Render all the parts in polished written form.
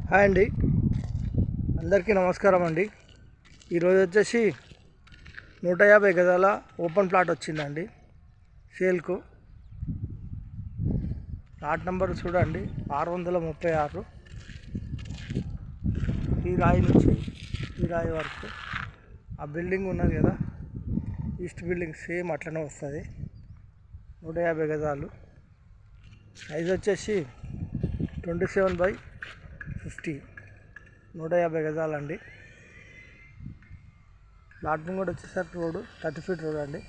Hi అండి, అందరికీ నమస్కారం అండి. ఈరోజు వచ్చేసి 150 గజాల ఓపెన్ ప్లాట్ వచ్చిందండి సేల్కు. ప్లాట్ నెంబర్ చూడండి 636. ఈ రాయి నుంచి ఈ రాయి వరకు ఆ బిల్డింగ్ ఉన్నది కదా, ఈస్ట్ బిల్డింగ్ సేమ్ అట్లనే వస్తుంది. 150 గజాలు. సైజ్ వచ్చేసి 27/50. 150 గజాలండి. ప్లాట్ఫామ్ కూడా వచ్చేసరికి రోడ్డు 30 ఫీట్ రోడ్ అండి.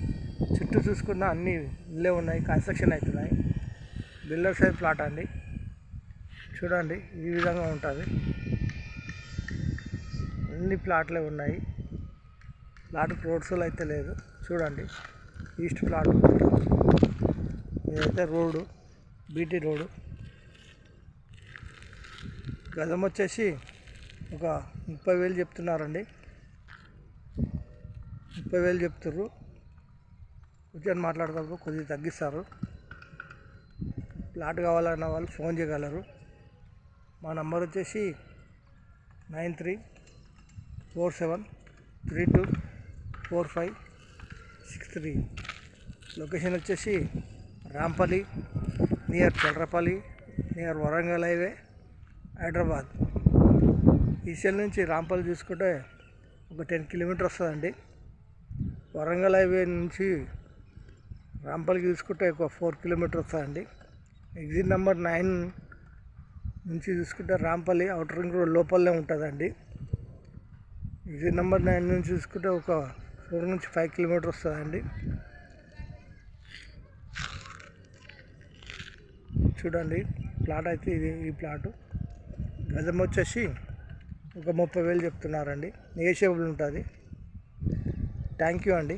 చుట్టూ చూసుకున్న అన్ని ఇళ్ళే ఉన్నాయి, కన్స్ట్రక్షన్ అవుతున్నాయి. బిల్డర్ సైజ్ ప్లాట్ అండి. చూడండి ఈ విధంగా ఉంటుంది. అన్ని ప్లాట్లే ఉన్నాయి. ప్లాట్కి రోడ్స్లో అయితే లేదు. చూడండి ఈస్ట్ ప్లాట్. ఇదైతే రోడ్డు, బీటీ రోడ్డు. గజం వచ్చేసి ఒక 30,000 చెప్తున్నారండి. 30,000 చెప్తుర్రు. కూర్చొని మాట్లాడతారు, కొద్దిగా తగ్గిస్తారు. ప్లాట్ కావాలన్న వాళ్ళు ఫోన్ చేయగలరు. మా నంబర్ వచ్చేసి 9347324563. లొకేషన్ వచ్చేసి Rampalli, near Cherlapally, near Warangal highway, Hyderabad. ECIL నుంచి రాంపల్లి చూసుకుంటే ఒక 10 కిలోమీటర్ వస్తుందండి. వరంగల్ హైవే నుంచి రాంపల్లికి చూసుకుంటే ఒక 4 కిలోమీటర్ వస్తుందండి. ఎగ్జిట్ నెంబర్ 9 నుంచి చూసుకుంటే రాంపల్లి అవుటర్ రింగ్ రోడ్ లోపలనే ఉంటుందండి. ఎగ్జిట్ నెంబర్ 9 నుంచి చూసుకుంటే ఒక 4 నుంచి 5 కిలోమీటర్ వస్తుందండి. చూడండి ప్లాట్ అయితే ఇది. ఈ ప్లాటు గజం వచ్చేసి ఒక 30,000 చెప్తున్నారండి. నెగోషియబుల్ ఉంటుంది. థ్యాంక్ యూ అండి.